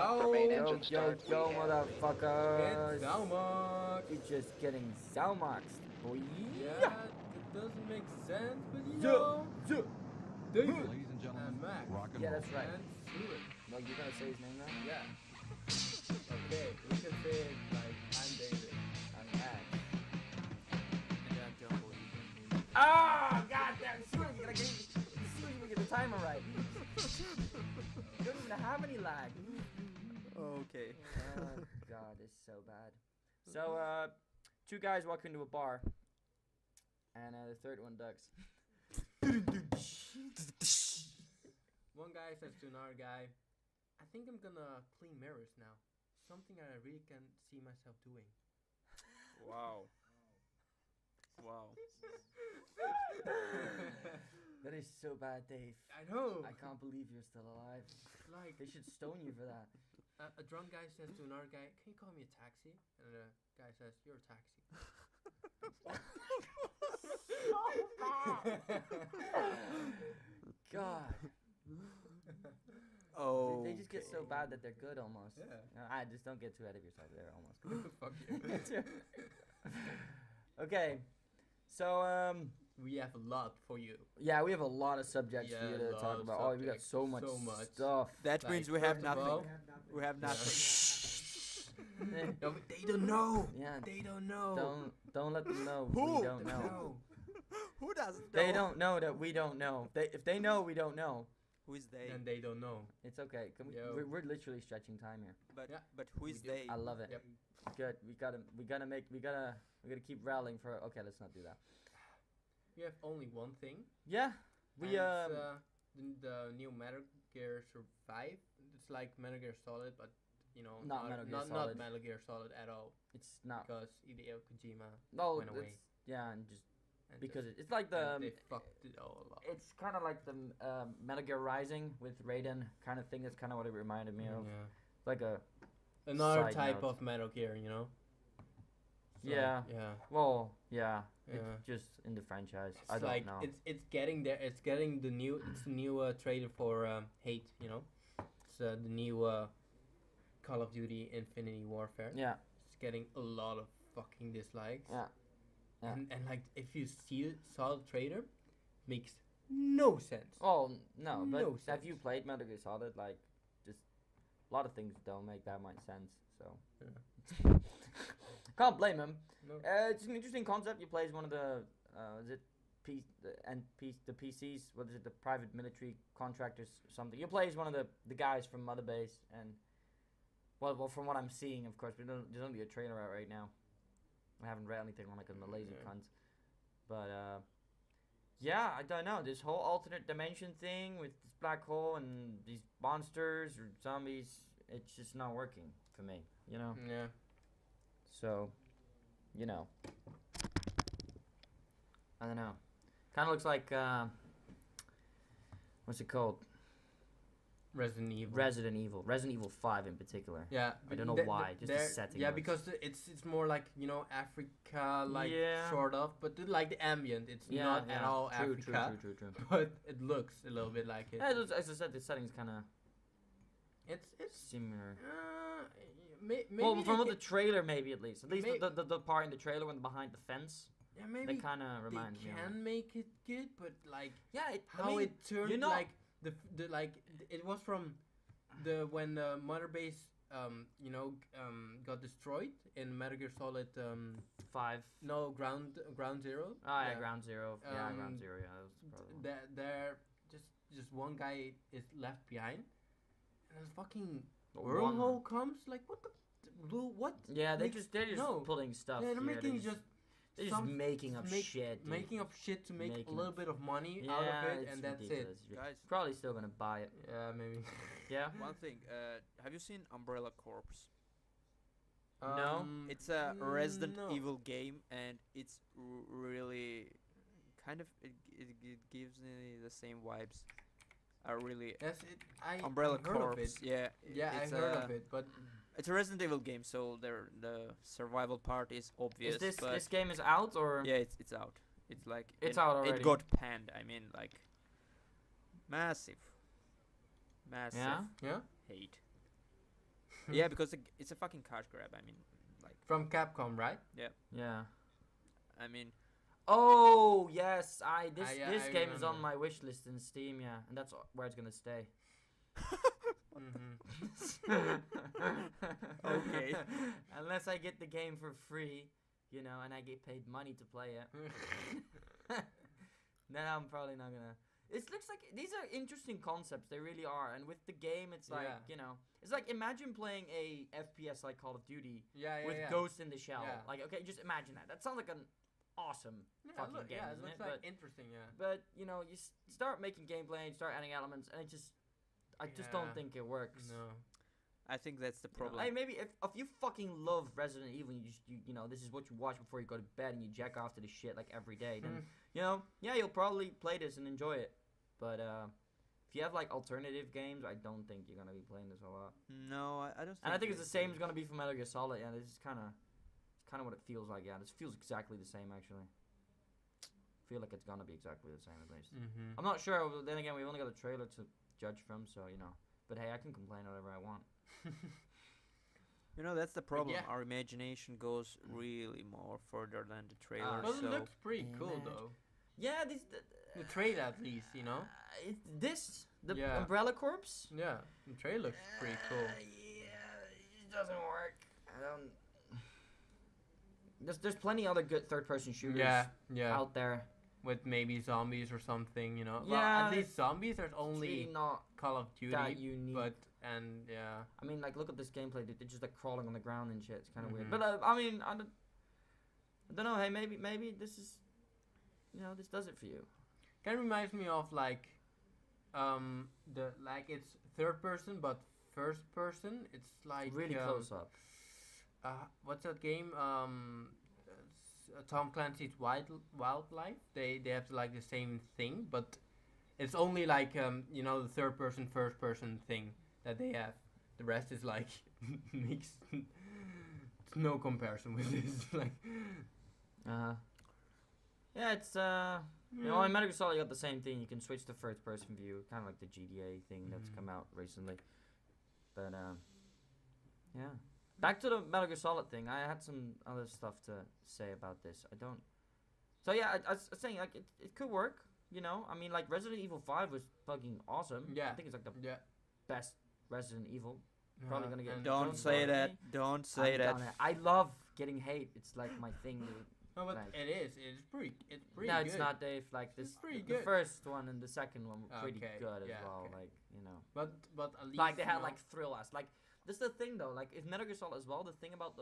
Go, main go, engine go, start. go, We have motherfuckers. Get Zalmox. You're just getting Zalmoxed, boy. Yeah, it doesn't make sense, but you Zuh, know. zuh. David Ladies and gentlemen, and Max. rock and Yeah, roll. that's right. And Stuart. No, you're gonna say his name now? Yeah. Okay, we can say it like I'm David. I'm Max. And I'm Jumbo. Oh, goddamn! Stuart, you gotta get you get the timer right. You don't even have any lag. Okay. Oh God, it's so bad. So, two guys walk into a bar, and the third one ducks. One guy says to another guy, I think I'm gonna clean mirrors now. Something I really can see myself doing. Wow. Wow. That is so bad, Dave. I know. I can't believe you're still alive. Like They should stone you for that. a drunk guy says to another guy, can you call me a taxi? And the guy says, you're a taxi. God. Oh. They just get so bad that they're good almost. Yeah. I just don't get too ahead of yourself. They're almost Fuck you. good. Okay. So, We have a lot for you. yeah, we have a lot of subjects for Yeah, you a to lot talk of about. Oh, we got subjects. so much, So much. stuff. That Like, means we have first of all- nothing. We have nothing. No, but they don't know. Yeah. They don't know. Don't let them know. Who? We don't know. Who doesn't know? They don't know that we don't know. If they know, we don't know. Who is they? And they don't know. It's okay. Can we, Yo. we're literally stretching time here. But Yeah. but who is We do. they? I love it. Yep. Good. We gotta keep rallying for. Okay, let's not do that. We have only one thing. Yeah. We and it's, the new Metal Gear Survive. It's like Metal Gear Solid, but you know, Not Metal Gear Solid. not Metal Gear Solid at all. it's not. Because Hideo Kojima No, went away. it's, yeah, and just and because just- it's like the. and they fucked it all up. It's kind of like the Metal Gear Rising with Raiden kind of thing. That's kind of what it reminded me of. Yeah. Like a. Another Side type note. of Metal Gear, you know. So, Yeah. Yeah. Well, yeah. Yeah. It's just in the franchise. It's I don't like know. it's getting there. It's getting the new trailer for Hate. You know, it's the new Call of Duty Infinity Warfare. Yeah. It's getting a lot of fucking dislikes. Yeah. Yeah. And like if you saw the trailer, makes no sense. Oh no, but No have sense. you played Metal Gear Solid? Like, just a lot of things don't make that much sense. So Yeah. can't blame him. No. It's an interesting concept. You play as one of the is it the PCs? What is it? The private military contractors or something. You play as one of the guys from Mother Base, and well, from what I'm seeing, of course, there's only a trailer out right now. I haven't read anything on like a Malaysian Yeah. cunt, but yeah, I don't know. This whole alternate dimension thing with this black hole and these monsters or zombies, it's just not working for me, you know? Yeah. So, you know. I don't know. Kind of looks like, what's it called? Resident Evil. Resident Evil. Resident Evil 5 in particular. Yeah. I don't know why, just the setting Yeah, looks- because it's more like, you know, Africa, like Yeah. sort of, but like the ambient. It's not at all true, Africa. True. But it looks a little bit like it. Yeah, as I said, the setting's kind of It's similar. maybe Well, from they the trailer, maybe at least. At least May- the part in the trailer when behind the fence, yeah, maybe that kind of they reminds me. Of can it. make it good, but like Yeah, how it turned, you know- like the like it was from the when the Mother Base got destroyed in Metal Gear Solid 5. no Ground Zero. Oh yeah, Ground Zero. Yeah, Um, Ground Zero. Yeah, that was the problem. There just one guy is left behind, and a fucking But wormhole comes. Like what the what? Yeah, they're Makes- just no. pulling stuff. Yeah, they're here. making just they're just some- making up shit. Dude. making up shit to make Making a little up- bit of money yeah, out of it, it's and that's ridiculous. it. Guys, Probably still gonna buy it. Yeah, maybe. Yeah. one thing. Have you seen Umbrella Corps? No. It's a Resident no. Evil game, and it's really kind of it gives me the same vibes. I really Yes, I Umbrella I've heard of Corps. it. Yeah, Yeah, I it's heard a- of it, but It's a Resident Evil game, so the survival part is obvious. Is but this game is out or? yeah, it's out. It's like It's out already. It got panned. I mean, like massive Yeah? yeah. hate. Yeah, because it's a fucking cash grab. I mean, like, From Capcom, right? Yeah. I mean, Oh yes, this yeah, this I game is on remember. my wish list in Steam, yeah, and that's where it's gonna stay. Okay. Unless I get the game for free, and I get paid money to play it, then I'm probably not gonna. It looks like these are interesting concepts. They really are. And with the game, it's like Yeah. it's like imagine playing a FPS like Call of Duty Yeah, with yeah. Ghost in the Shell. Yeah. Like, okay, just imagine that. That sounds like an awesome fucking game, yeah, it isn't looks it? like interesting, yeah. But you start making gameplay, and start adding elements, and I just don't Yeah. think it works. No. I think that's the You know, problem. hey, maybe if you fucking love Resident Evil, and this is what you watch before you go to bed, and you jack off to the shit like every day, then yeah, you'll probably play this and enjoy it. But if you have like alternative games, I don't think you're gonna be playing this a lot. No, I don't. And I think it's the same as gonna be for Metal Gear Solid. Yeah, this is kind of what it feels like. Yeah, this feels exactly the same actually. I feel like it's gonna be exactly the same at least. Mm-hmm. I'm not sure. But then again, we've only got a trailer to judge from, so But hey, I can complain whatever I want. That's the problem. yeah. Our imagination goes really more further than the trailer. Well, so it looks pretty cool though. Yeah, The trailer at least, the Yeah. Umbrella Corps. Yeah, the trailer looks pretty cool. Yeah, it doesn't work. I don't. There's plenty other good third-person shooters Yeah. out there. With maybe zombies or something, Well, Yeah, at least zombies. There's It's only really not Call of Duty, that unique. yeah. I mean, like, look at this gameplay, dude. They're just like crawling on the ground and shit. It's kind of weird. Mhm. But I mean, I don't know. Hey, maybe this is, this does it for you. Kind of reminds me of it's third person but first person. It's like Really close up. What's that game? Tom Clancy's Wildlife. They have like the same thing, but it's only like the third person first person thing that they have. The rest is like mixed. It's no comparison with this. Like, Yeah, it's in Metal Gear Solid you got the same thing. You can switch to first person view, kind of like the GTA thing that's come out recently. But yeah. Back to the Metal Gear Solid thing. I had some other stuff to say about this. So yeah, I was saying like it could work. I mean, like Resident Evil 5 was fucking awesome. Yeah. I think it's like the yeah. best Resident Evil. Probably gonna get. and- don't say that. Don't say that. I love getting hate. It's like my thing, dude. No, but like- it is. It's pretty. It's pretty. No, good. it's not, Dave. Like this, It's pretty the good. first one and the second one were pretty Okay, good as yeah, well. okay. Like But at least like they had like thrill us. Like this is the thing though. Like if Metal Gear Solid as well. The thing about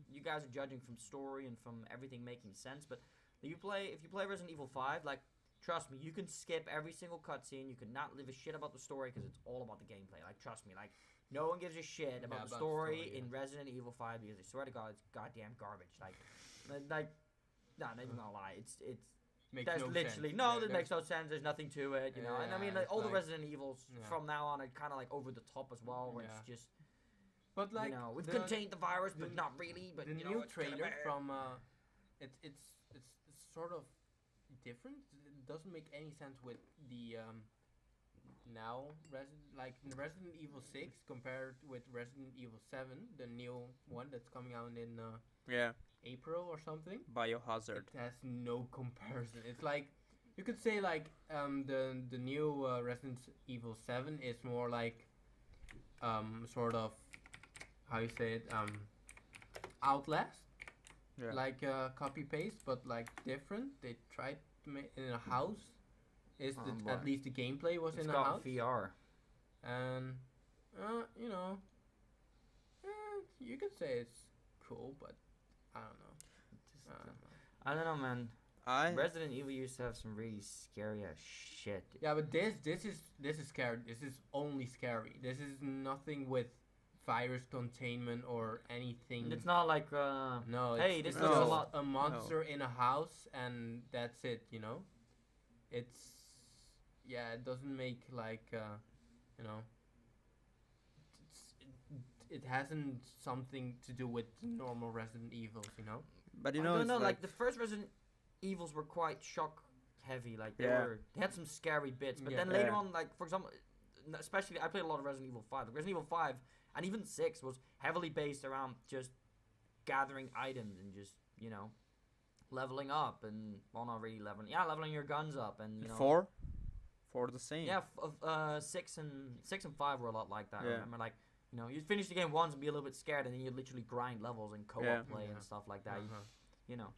you guys are judging from story and from everything making sense. But if you play Resident Evil 5, like trust me, you can skip every single cutscene. You can not give a shit about the story because it's all about the gameplay. Like trust me, like. No one gives a shit about the story in Resident Evil 5 because I swear to God, it's goddamn garbage. Like, no, not even gonna lie. It's makes there's no literally sense. no, Yeah, that makes no sense. There's nothing to it, And I mean, like it's all the like- Resident Evils yeah. from now on are kind of like over the top as well, where it's Yeah. just But like we've the- contained the virus, but the- not really. But the you know, new it's kinda trailer bad. from it's sort of different. It doesn't make any sense with the now Resident Evil 6 compared with Resident Evil 7, the new one that's coming out in Yeah. April or something. Biohazard. It has no comparison. It's like you could say like the new Resident Evil 7 is more like sort of how you say it Outlast. Yeah. Like copy paste, but like different. They tried to make it in a house. boy. At least the gameplay was It's in a got house, VR. and you could say it's cool, but I don't know. I don't know, man. I Resident Evil used to have some really scary ass shit. Dude. Yeah, but this is scary. This is only scary. This is nothing with virus containment or anything. It's not like No. Hey, it's this just looks a lot- a monster in a house, and that's it. It's it doesn't make like it hasn't something to do with normal Resident Evils. But I don't it's know. Like the first Resident Evils were quite shock heavy. Like they Yeah. had some scary bits, but Yeah. then later Yeah. on, like for example, especially I played a lot of Resident Evil 5. Like Resident Evil 5 and even 6 was heavily based around just gathering items and just, you know, leveling up and, well, not really leveling your guns up and, you know. 4 the same. Yeah, 6 and 5 were a lot like that. I Yeah. remember, like, you know, you'd finish the game once and be a little bit scared, and then you'd literally grind levels and co-op play and stuff like that. You know.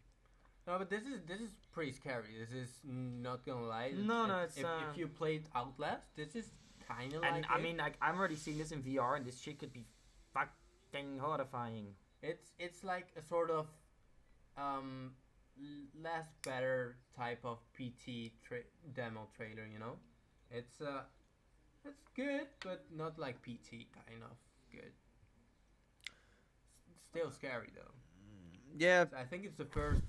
No, but this is pretty scary. This is not gonna lie. It's if you played Outlast, this is kind of like. And I mean, like, I'm already seeing this in VR, and this shit could be fucking horrifying. It's like a sort of less better type of PT demo trailer, you know. It's good, but not like PT kind of good. Still scary though. Yeah. I think it's the first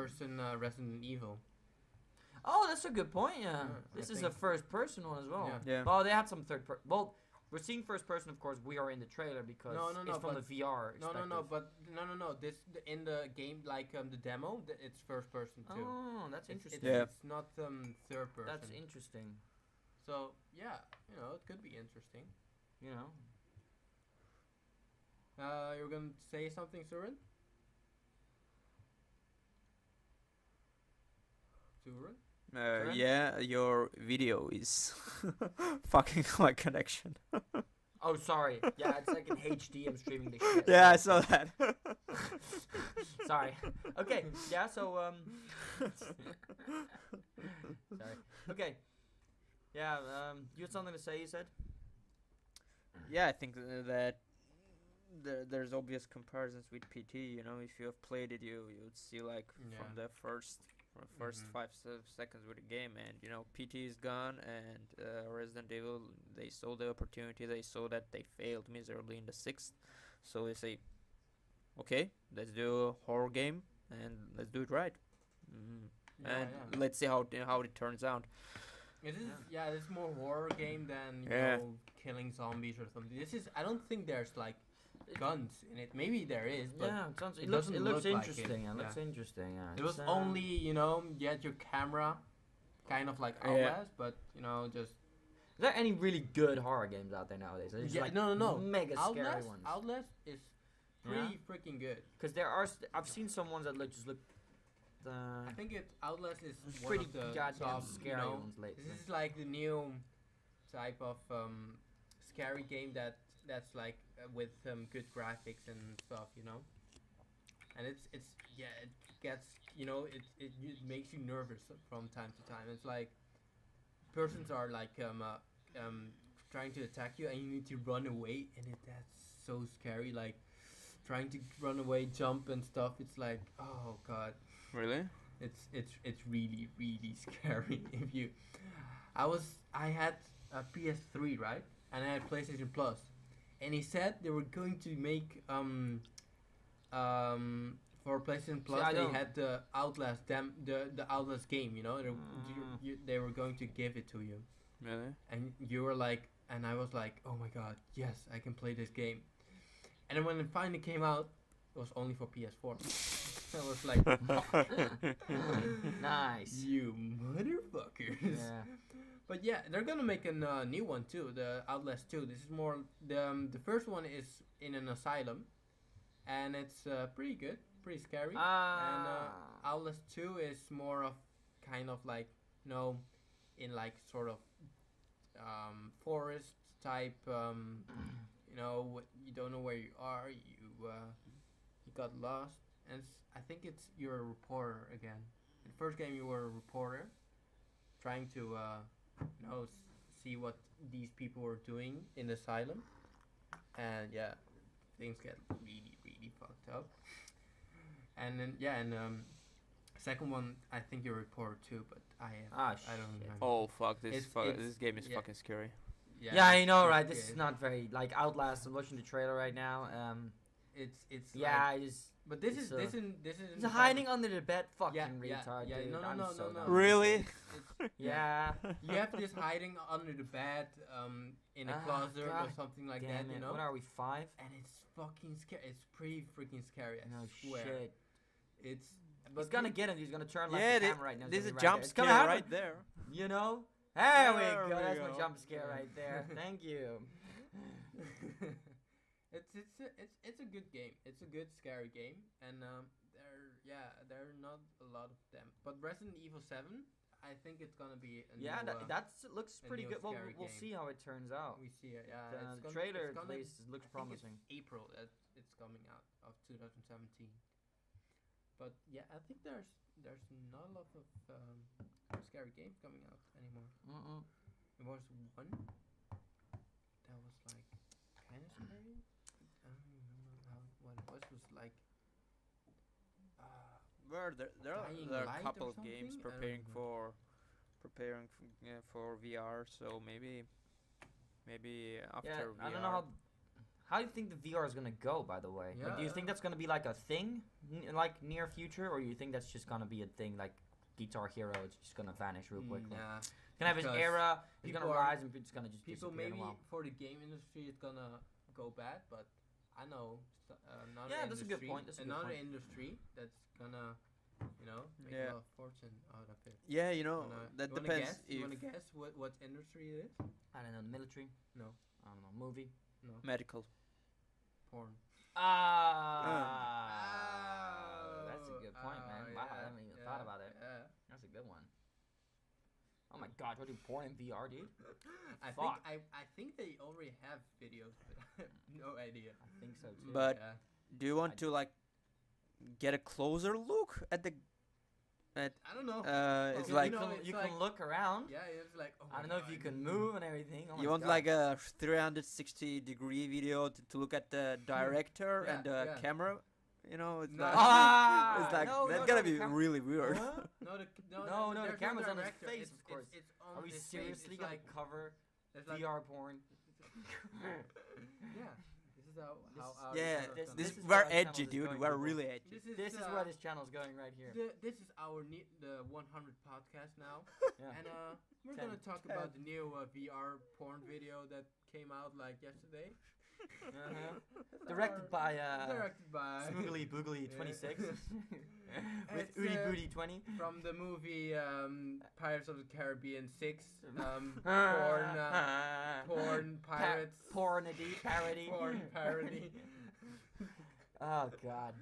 person Resident Evil. Oh, that's a good point. Yeah, this I is a think- first person one as well. Yeah. Well, they had some third person. Well, we're seeing first person, of course. We are in the trailer because it's from the VR. No, This in the game, like the demo, it's first person too. Oh, that's interesting. It's not third person. That's interesting. So yeah, you know, it could be interesting. You know. You're gonna say something, Surin? Surin? Yeah, your video is fucking my connection. Oh, sorry. Yeah, it's like in HD. I'm streaming the shit. Yeah, I saw that. Sorry. Okay. Yeah. So sorry. Okay. Yeah. You had something to say. You said. Yeah, I think that there's obvious comparisons with PT. You know, if you have played it, you would see like from the first 5 seconds with the game, and you know PT is gone, and Resident Evil, they saw the opportunity, they saw that they failed miserably in the 6th, so they say, okay, let's do a horror game and let's do it right. Let's see how it turns out. It is, it's more horror game than you know, killing zombies or something. I don't think there's like guns in it. Maybe there is, but it looks doesn't interesting. like it. It looks interesting. It was only, you know, you had your camera, kind of like Outlast, but you know, just. Is there any really good horror games out there nowadays? No. Mega scary ones. Outlast is pretty freaking good. Because there are, I've seen some ones that look. I think Outlast is one pretty of the goddamn top, scary you know, ones lately. This is like the new type of scary game that's like with good graphics and stuff, you know. And it gets, you know, it makes you nervous from time to time. It's like persons are like trying to attack you and you need to run away, and that's so scary. Like trying to run away, jump and stuff. It's like, oh god. Really? It's really really scary. I had a PS3, right, and I had PlayStation Plus, and he said they were going to make for PlayStation Plus they had the Outlast the Outlast game, you know. They were going to give it to you. Really? And you were like, and I was like, oh my god, yes, I can play this game. And then when it finally came out, it was only for PS4. I was like, nice. You motherfuckers. Yeah. But yeah, they're gonna make a new one too, the Outlast 2. This is more the first one is in an asylum, and it's pretty good, pretty scary. And Outlast 2 is more of kind of like, you know, in like sort of forest type. You know, you don't know where you are. You got lost, and I think you're a reporter again. In the first game, you were a reporter, trying to you know, see what these people were doing in the asylum, and yeah, things get really really fucked up. And then second one, I think you're a reporter too, but I don't remember. Oh fuck! This game is fucking scary. Yeah, I know, right? This is not very like Outlast. I'm watching the trailer right now. It's yeah, like, but this is he's hiding under the bed, fucking retard. Yeah, dude. no. Really? Yeah. You have this hiding under the bed, in a closet or something like that, you know. What are we, 5? And it's fucking scary. It's pretty freaking scary. I No swear. shit. It's. He's gonna get him. He's gonna turn like Yeah, the camera right now. there's a It's jump gonna scare happen. right there. You know, There we There go. we That's my go. jump scare right there. Thank you. It's a good game. It's a good scary game, and there are not a lot of them. But Resident Evil 7, I think it's gonna be a Yeah, new, that's looks a pretty new good. Well, scary we'll game. see how it turns out. we see it. Yeah, The trailer it's at gonna, least looks I think promising. it's April that it's coming out of 2017. But yeah, I think there's not a lot of scary games coming out anymore. There was one that was like kind of scary. I don't remember what it was. It was like There Dying are a Light couple or of games something? I don't preparing for VR. So maybe after Yeah, VR. I don't know how do you think the VR is gonna go? By the way, like, do you think that's gonna be like a thing, like near future, or do you think that's just gonna be a thing like Guitar Hero? It's just gonna vanish real quickly. Nah. It's gonna have his because era. He's gonna people are- rise and it's gonna just People disappear in maybe a while. for the game industry it's gonna go bad, but I know another Yeah, that's a industry, good point, that's a good another point. industry that's gonna make Yeah. a lot of fortune out of it. Yeah, you know that you wanna depends. Guess? You wanna guess what industry it is? I don't know, military. No, I don't know, movie. no, Medical. porn. That's a good point, man. Wow, I haven't even thought about it. Yeah. That's a good one. Oh my god, do I do porn in VR, dude? I think they already have videos, but I have no idea. I think so too. But Yeah. do you want to like get a closer look at the? I don't know. It's Okay, like you know, you it's can like- look around. Yeah, it's like. Oh I don't my know if God. you can move and everything. Oh my you want god. like a 360-degree video to look at the director Yeah, and the yeah. camera. You know, it's No. like Ah! it's like No, that's no, gonna no, the be cam- really weird. What? No, No, the there's camera's on his director. face, It's- of course. It's on Are we his face. seriously It's gonna like, cover it's like, VR porn? yeah. This is how our Yeah, channel's this- gonna this is be. where we're our channel edgy, is dude. going, We're people. really edgy. This is where this channel's going right here. This is our the 100 podcast now, Yeah. and we're 10. gonna talk about the new VR porn video that came out like yesterday. Directed by Directed by Smoogly Boogly Yeah. 26 with It's, Udi Booty 20. from the movie Pirates of the Caribbean 6. Porn pirates. Pornity parody. Porn parody. Oh god,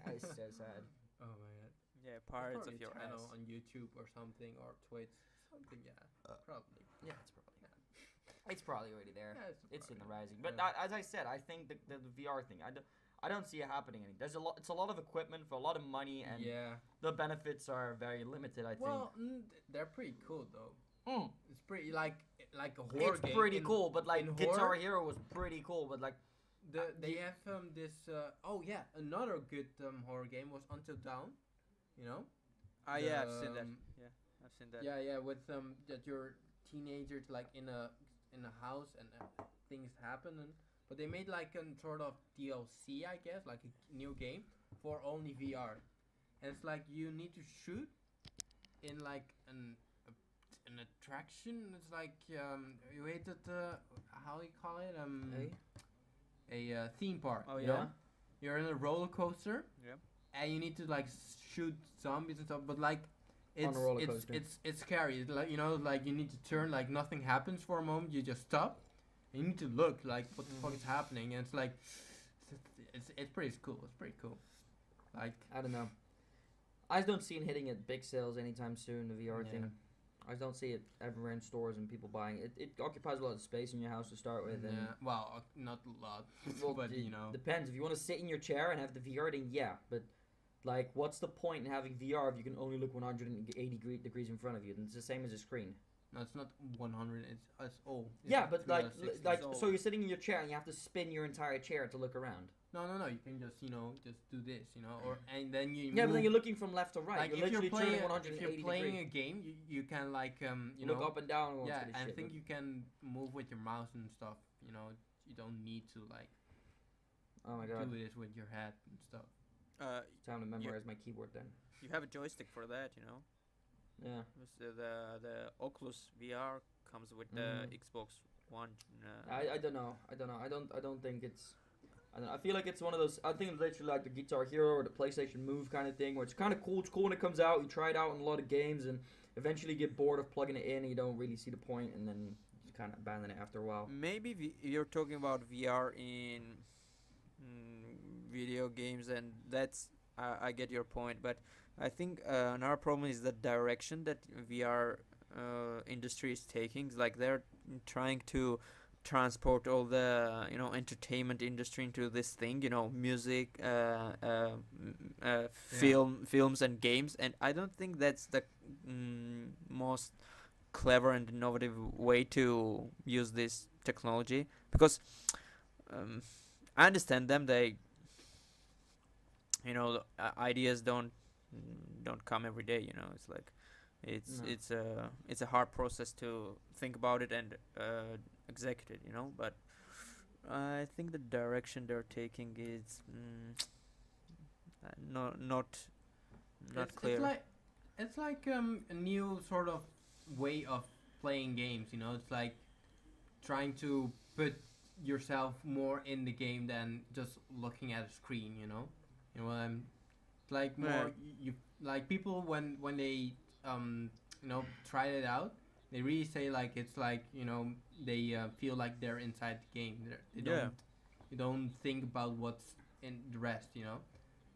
that is so sad. Oh my god. Yeah, There's Pirates probably of a your channel ass. on YouTube or something, or Twitch, something. Yeah, probably. Yeah, it's probably already there. Yeah, It's in the probably- rising. But yeah. as I said, I think the VR thing, I don't see it happening. There's a lot. It's a lot of equipment for a lot of money, and yeah. the benefits are very limited. I think. Well, they're pretty cool though. Mm. It's pretty like a horror It's game. pretty in- cool, but like in Guitar horror- Hero was pretty cool, but like They have this. Oh yeah, another good horror game was Until Dawn. You know. Yeah, I've seen that. Um, Yeah, I've seen that. Yeah, with that you're teenagers like in a house and things happen, but they made like a sort of DLC, I guess, like a new game for only VR, and it's like you need to shoot in like an attraction. It's like you hate it. How do you call it? A theme park. Oh, you yeah? know? You're in a roller coaster. Yeah. And you need to like shoot zombies and stuff, but like On a it's roller it's coaster. it's scary. It's like like you need to turn, like nothing happens for a moment. You just stop. You need to look like what the fuck is happening, and it's like it's pretty cool. It's pretty cool. Like I don't know. I just don't see it hitting at big sales anytime soon. The VR Yeah. thing. I just don't see it everywhere in stores and people buying it. It occupies a lot of space in your house to start with. And yeah, well, not a lot, well, but it you know. depends. If you want to sit in your chair and have the VR, then yeah. But like, what's the point in having VR if you can only look 180 degrees in front of you? And it's the same as a screen. No, it's not 100. It's oh. Yeah, but like, 360. so you're sitting in your chair and you have to spin your entire chair to look around. No. You can just just do this, or and then you. Yeah, but then move- you're looking from left to right. Like you're if you're literally playing, turning if 180 you're playing degrees. a game, you can like you Look know, up and down. And all yeah, sorts of and I shit, think but- you can move with your mouse and stuff. You don't need to like Oh my god! do this with your head and stuff. It's time to memorize my keyboard then. You have a joystick for that, you know. Yeah. With the Oculus VR comes with the Xbox One. I don't know. I don't think it's. I don't know, I feel like it's one of those. I think it's literally like the Guitar Hero or the PlayStation Move kind of thing, where it's kind of cool. It's cool when it comes out. You try it out in a lot of games, and eventually you get bored of plugging it in. And you don't really see the point, and then you kind of abandon it after a while. Maybe you're talking about VR in video games, and that's I get your point, but I think another problem is the direction that VR industry is taking. It's like they're trying to transport all the entertainment industry into this thing, music, films and games, and I don't think that's the most clever and innovative way to use this technology, because I understand them. They ideas don't come every day. It's like it's a hard process to think about it and execute it. But I think the direction they're taking is not clear. It's like a new sort of way of playing games. It's like trying to put yourself more in the game than just looking at a screen. It's like more you like people when they tried it out. They really say like it's like they feel like they're inside the game. You don't think about what's in the rest.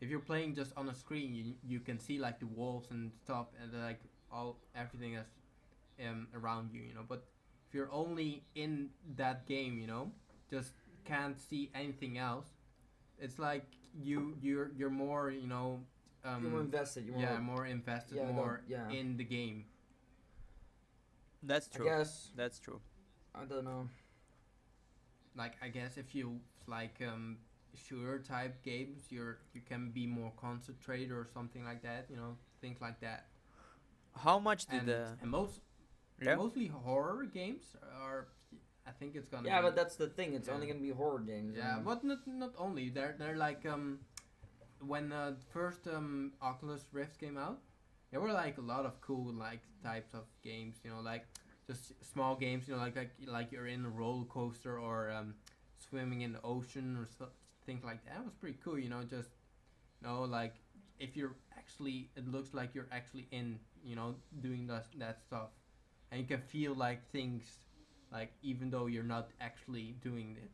If you're playing just on a screen, you can see like the walls and stuff and like everything that's around you. But if you're only in that game, just can't see anything else. It's like you're more you're more invested. More invested, in the game. That's true. I guess that's true. I don't know. Like I guess if you like shooter type games, you can be more concentrated or something like that. Things like that. How much did mostly horror games are. I think it's gonna. Yeah, but that's the thing. It's only gonna be horror games. Yeah, but not only. They're like when the first Oculus Rift came out, there were like a lot of cool like types of games. Like just small games. Like you're in a roller coaster or swimming in the ocean or things like that. It was pretty cool. Just like if you're actually, it looks like you're actually in. Doing that stuff, and you can feel like things. Like even though you're not actually doing it,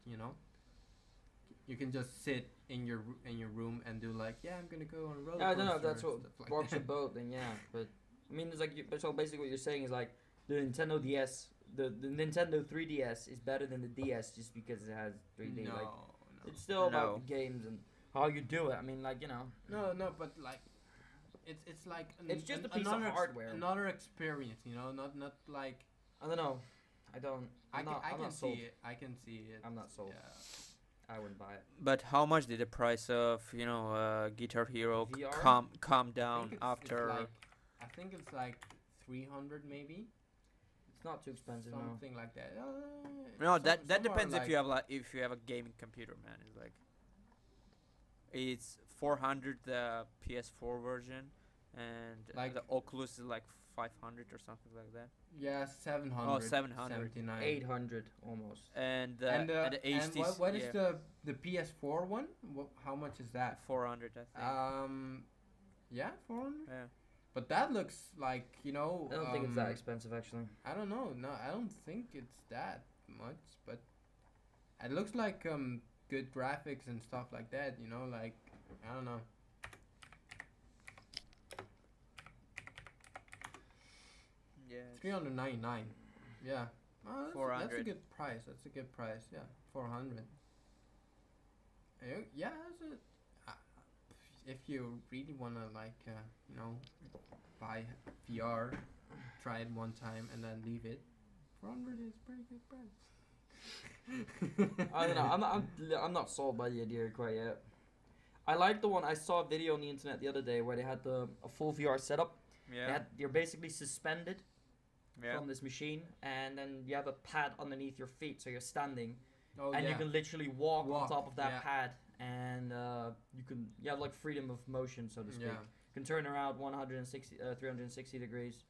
you can just sit in your room and do like, I'm gonna go on a roller coaster. I don't know if that's what like rocks your boat. Then but I mean, it's like so basically what you're saying is like the Nintendo DS, the Nintendo 3DS is better than the DS just because it has 3D. No, it's still about the games and how you do it. I mean, like No, but like. It's like it's just a piece of hardware. Another experience, not like I don't know. I can see it. I can see it. I'm not sold. Yeah. I wouldn't buy it. But how much did the price of Guitar Hero come down after? I think it's like 300 maybe. It's not too expensive. Something like that. No, that depends if you have a gaming computer, man. It's like it's 400 the PS4 version, and like the Oculus is like 500 or something like that. Yeah, 700. Oh, 700. 800 almost. And the HD. And what is the PS4 one? How much is that? 400, I think. Yeah, 400. Yeah. But that looks like I don't think it's that expensive actually. I don't know. No, I don't think it's that much. But it looks like good graphics and stuff like that. Like I don't know. Yeah. 399. Yeah. Oh, 400. That's a good price. Yeah, 400. Yeah, if you really wanna like buy VR, try it one time and then leave it. 400 is pretty good price. I don't know. I'm not sold by the idea quite yet. I like the one I saw a video on the internet the other day where they had a full VR setup. Yeah. You're basically suspended from this machine, and then you have a pad underneath your feet, so you're standing, and you can literally walk on top of that pad, and you have like freedom of motion, so to speak. Yeah. You can turn around 360 degrees.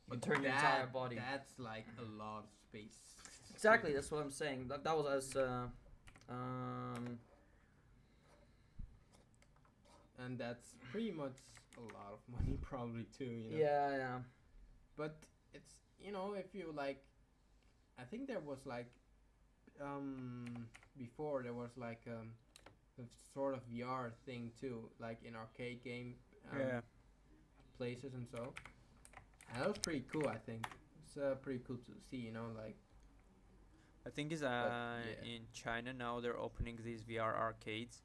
You can turn your entire body. That's like a lot of space. Exactly, that's what I'm saying. That was And that's pretty much a lot of money, probably too. Yeah. But it's if you like, I think there was like before there was like a sort of VR thing too, like in arcade game places and so. And that was pretty cool. I think it's pretty cool to see. Like. I think it's in China now they're opening these VR arcades,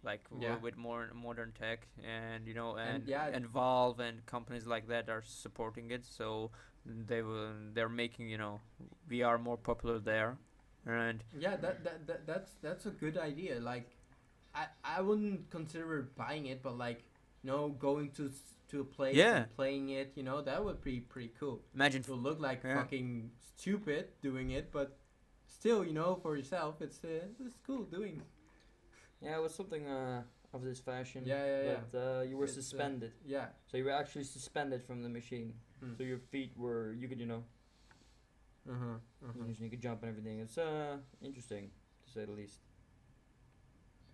like with more modern tech, and and Valve and companies like that are supporting it. So they're making VR more popular there, and that's a good idea. Like, I wouldn't consider buying it, but like going to a place and playing it, that would be pretty cool. Imagine to look like fucking stupid doing it, but still, for yourself, it's cool doing. Yeah, it was something of this fashion. Yeah. But you were suspended. So you were actually suspended from the machine. So your feet were, you could, you could jump and everything. It's interesting, to say the least.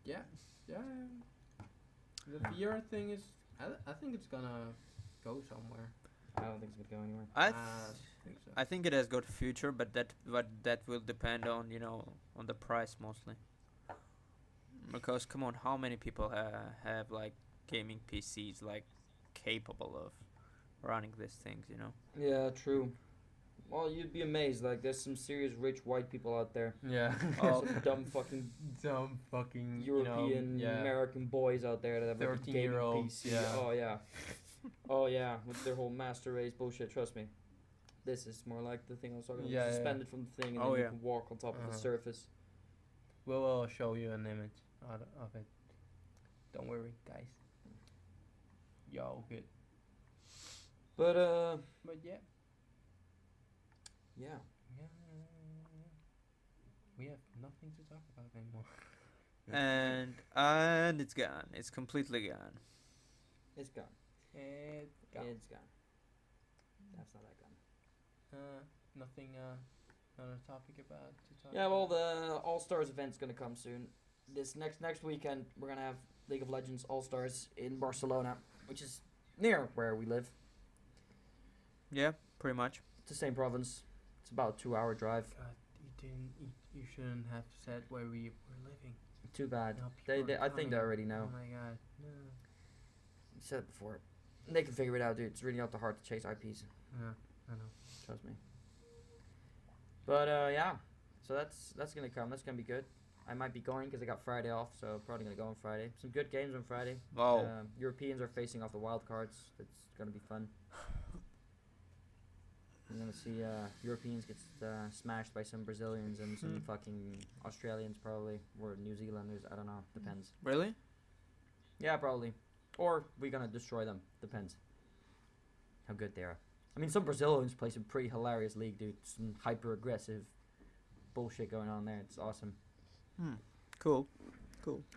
Yeah. The VR thing is, I think it's gonna go somewhere. I don't think it's gonna go anywhere. I think it has got a future, but that will depend on on the price mostly. Because come on, how many people have like gaming PCs like capable of running these things? Yeah, true. Well, you'd be amazed. Like, there's some serious rich white people out there. Yeah. Some dumb fucking European American boys out there that have like a gaming PC. Yeah. Oh yeah, with their whole master race bullshit. Trust me. This is more like the thing I was talking about. Suspended from the thing, and then you can walk on top of the surface. We'll show you an image of it. Don't worry, guys. Yo, good. But yeah. We have nothing to talk about anymore. and it's gone. It's completely gone. It's gone. It's gone. It's gone. That's not that gone. Nothing. Another topic about to talk. Yeah, well, the All Stars event's gonna come soon. This next weekend, we're gonna have League of Legends All Stars in Barcelona, which is near where we live. Yeah, pretty much. It's the same province. It's about a 2-hour drive. God, you shouldn't have said where we were living. Too bad. I think they already know. Oh my god, no. You said it before. They can figure it out, dude. It's really not that hard to chase IPs. Yeah, I know. Trust me. But yeah, so that's gonna come. That's gonna be good. I might be going because I got Friday off, so probably gonna go on Friday. Some good games on Friday. Wow. Europeans are facing off the wild cards. That's gonna be fun. I'm gonna see Europeans get smashed by some Brazilians and some fucking Australians probably, or New Zealanders. I don't know. Depends. Really? Yeah, probably. Or we're gonna destroy them. Depends. How good they are. I mean, some Brazilians play some pretty hilarious league, dude. Some hyper aggressive bullshit going on there. It's awesome. Cool.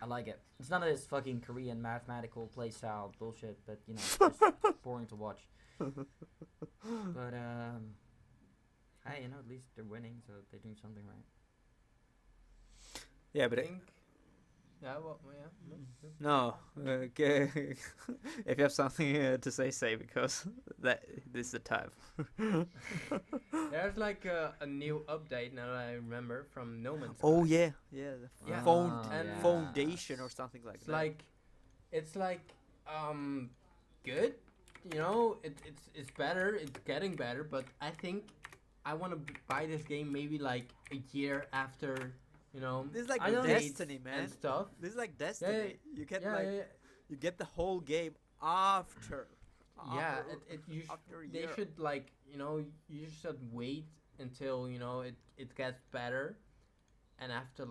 I like it. It's none of this fucking Korean mathematical play style bullshit, but it's just boring to watch. But hey, at least they're winning, so they're doing something right. Yeah, but no. Okay. If you have something to say because this is the time. There's like a new update now that I remember from No Man's Sky. Oh yeah. Foundation or something like that. It's like good. It's better. It's getting better, but I think I want to buy this game maybe like a year after. This is like Destiny, man. And stuff. This is like Destiny. You get you get the whole game after. Yeah, after a they year. should you should wait until it gets better, and after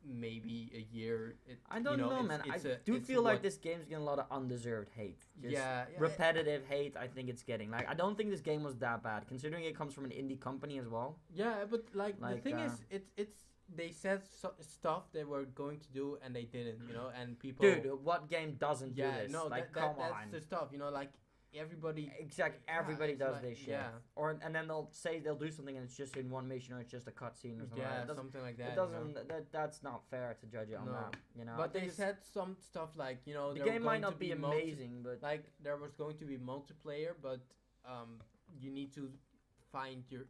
maybe a year. I don't know, man. I do feel like this game's getting a lot of undeserved hate. Just repetitive hate. I think it's getting I don't think this game was that bad, considering it comes from an indie company as well. Yeah, but the thing is, it's they said stuff they were going to do and they didn't. And people. Dude, what game doesn't do this? No, come on. that's the stuff. everybody. Exactly, Yeah, everybody it's does like- this shit. Yeah. And then they'll say they'll do something and it's just in one mission or it's just a cutscene or something. Yeah, It doesn't, something like that. it doesn't. That's not fair to judge it on No. that. You know. I But think they it's- said some stuff like, you know, the there were game might going not to be amazing, but like there was going to be multiplayer, but you need to find your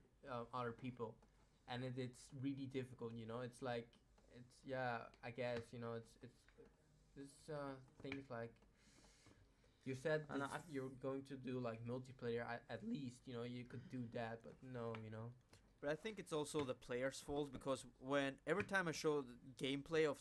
other people, and it's really difficult. You know, it's like I guess you know it's things like. You said I know, you're going to do like multiplayer at least, you know, you could do that, but no, you know. But I think it's also the player's fault because every time I show the gameplay of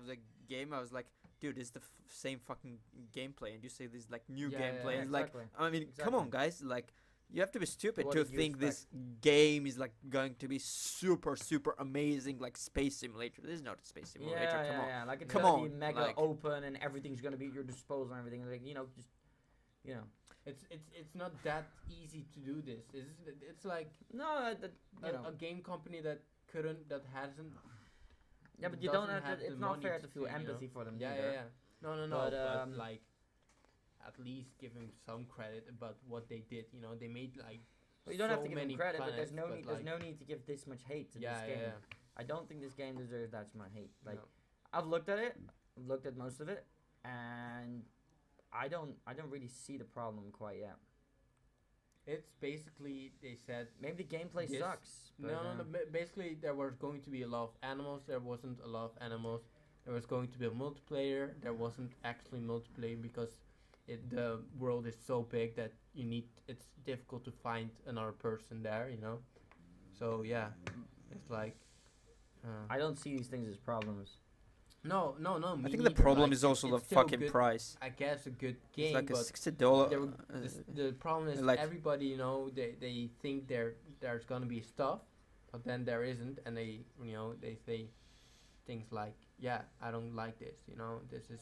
the game, I was like, dude, it's the same fucking gameplay, and you say this like new gameplay. yeah, and like, exactly. I mean, come on, guys, like. You have to be stupid What to did you think this game is like going to be super amazing like space simulator. This is not a space simulator. Come on. Yeah. Like it's Come gonna be on, mega like- open and everything's gonna be at your disposal and everything. Like you know, just you know. It's not that easy to do this. It's like No, you know. a game company that hasn't. Yeah, but you don't doesn't have to. the It's not money fair to feel you know? empathy for them. Yeah, either. yeah. No. But, But like, at least give them some credit about what they did. You know, they made like. Well, you don't have so to give them many credit, but there's planets, no need. but, There's no need to give this much hate to this game. Yeah. I don't think this game deserves that much hate. Like No. I've looked at it, looked at most of it, and I don't really see the problem quite yet. It's basically they said Maybe the gameplay This- sucks. But, no. Basically, there was going to be a lot of animals. There wasn't a lot of animals. There was going to be a multiplayer. There wasn't actually multiplayer because the world is so big that it's difficult to find another person there. You know, so yeah, it's like. I don't see these things as problems. No. I think the problem is also the it's still fucking good, price. I guess a good It's game, like a but $60. the problem is like- everybody, you know, they think there's gonna be stuff, but then there isn't, and they say things like, yeah, I don't like this, you know, this is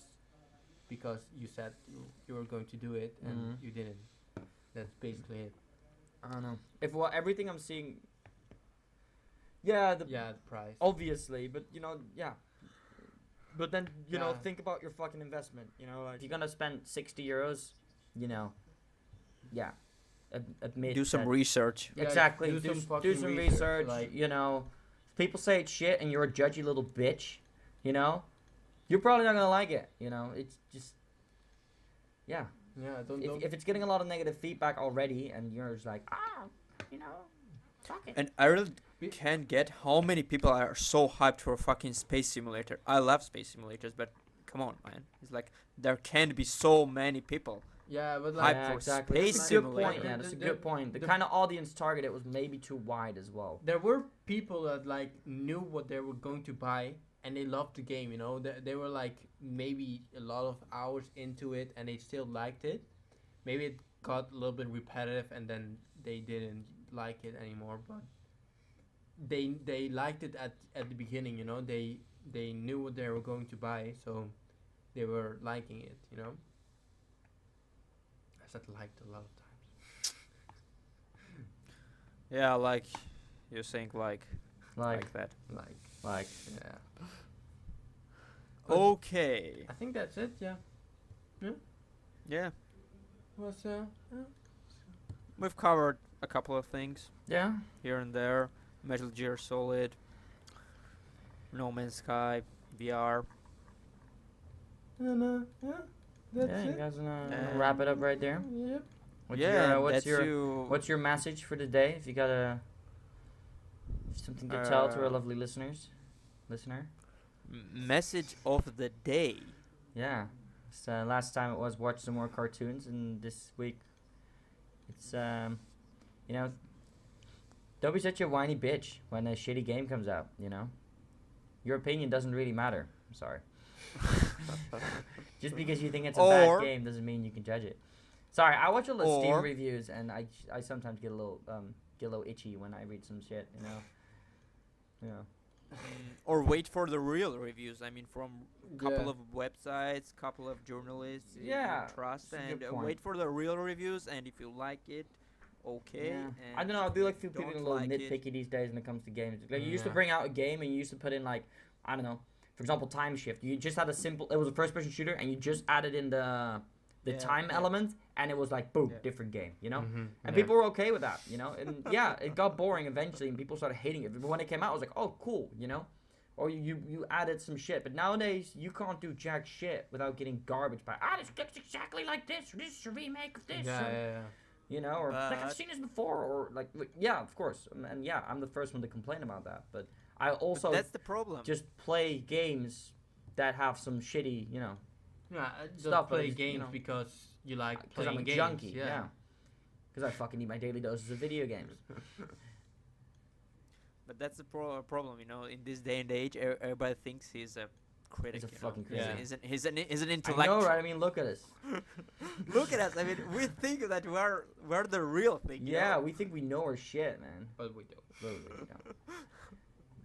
because you said you were going to do it and Mhm. you didn't. That's basically it. I don't know. If everything I'm seeing. Yeah, the price. obviously, but you know, yeah. But then you know, Yeah. think about your fucking investment. You know, like, if you're gonna spend €60, you know, yeah, admit Do some that- research. Yeah, exactly. do Do some do fucking some research, research. like- You know, if people say it's shit and you're a judgy little bitch, you know, you're probably not gonna like it. You know, it's just, yeah. Yeah, don't. If it's getting a lot of negative feedback already, and you're just like, you know, fuck it. And I really can't get how many people are so hyped for a fucking space simulator. I love space simulators, but come on, man. It's like there can't be so many people. yeah, but Hype like for exactly. space That's a good point. simulator. Yeah, that's a The- good point. The the- kind of audience targeted was maybe too wide as well. there were people that like knew what they were going to buy and they loved the game, you know. They were like maybe a lot of hours into it and they still liked it. Maybe it got a little bit repetitive and then they didn't like it anymore, but they liked it at the beginning, you know. They knew what they were going to buy, so they were liking it, you know. I said liked a lot of times. Yeah, like you're saying, like Like that. Like yeah. But Okay. I think that's it, yeah. Yeah, Was we've covered a couple of things yeah. here and there. Metal Gear Solid, No Man's Sky, VR. yeah, that's Yeah, you it. guys wanna Yeah. wrap it up right there? Yep. What's that's what's your message for today? If you got something to tell to our lovely listener. message of the day. Yeah. So last time it was watch some more cartoons, and this week it's you know, don't be such a whiny bitch when a shitty game comes out. You know, your opinion doesn't really matter. I'm sorry. Just because you think it's a Or- bad game doesn't mean you can judge it. Sorry, I watch a lot of Steam Or- reviews, and I sometimes get a little itchy when I read some shit. You know. Yeah. Or wait for the real reviews. I mean, from couple Yeah. of websites, couple of journalists you Yeah, trust, that's a good and point. wait for the real reviews. And if you like it, okay. Yeah. And I don't know. I do like feel don't people a little like it. nitpicky these days when it comes to games. Like you used to Yeah. bring out a game and you used to put in like, I don't know, for example, Time Shift. You just had a simple. It was a first-person shooter, and you just added in the the Yeah, time yeah. element, and it was like boom, Yeah. different game, you know. Mhm, And yeah. people were okay with that, you know. And yeah, it got boring eventually, and people started hating it. But when it came out, I was like, oh, cool, you know. Or you added some shit. But nowadays, you can't do jack shit without getting garbage back. This looks exactly like this. Or this is a remake of this. Yeah, or, yeah, yeah. You know, or like I've But- seen this before, or like yeah, of course. And yeah, I'm the first one to complain about that. But I But also that's the problem. just play games that have some shitty, you know, Yeah, I just Stuff, but play it's, you games know, because you like because playing I'm a games. junkie. Yeah. Yeah. Because I fucking need my daily doses of video games. But that's the problem, you know. In this day and age, everybody thinks he's a critic. He's a you know. fucking He's critic. He's an I intellectual. know, right? I mean, look at us. Look at us. I mean, we think that we're the real thing. you Yeah, know? we think we know our shit, man. But we don't. Literally, we don't.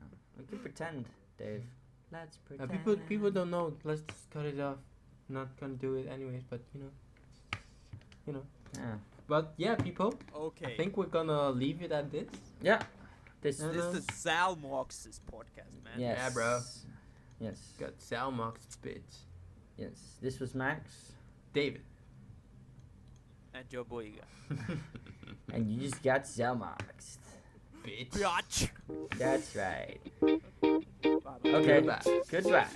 No. We can pretend, Dave. Let's pretend. People don't know. Let's just cut it off. Not gonna do it anyways. But you know. Yeah. But yeah, people. Okay. I think we're gonna leave it at this. Yeah. This. Uh, This is the Zalmoxes podcast, man. Yes. Yeah, bro. Yes. Got Zalmoxes, bitch. Yes. This was Max, David. And Joe Boyga. and you just got Zalmoxed. Bitch. Biatch. That's right. Bye-bye. Okay. Goodbye. Goodbye.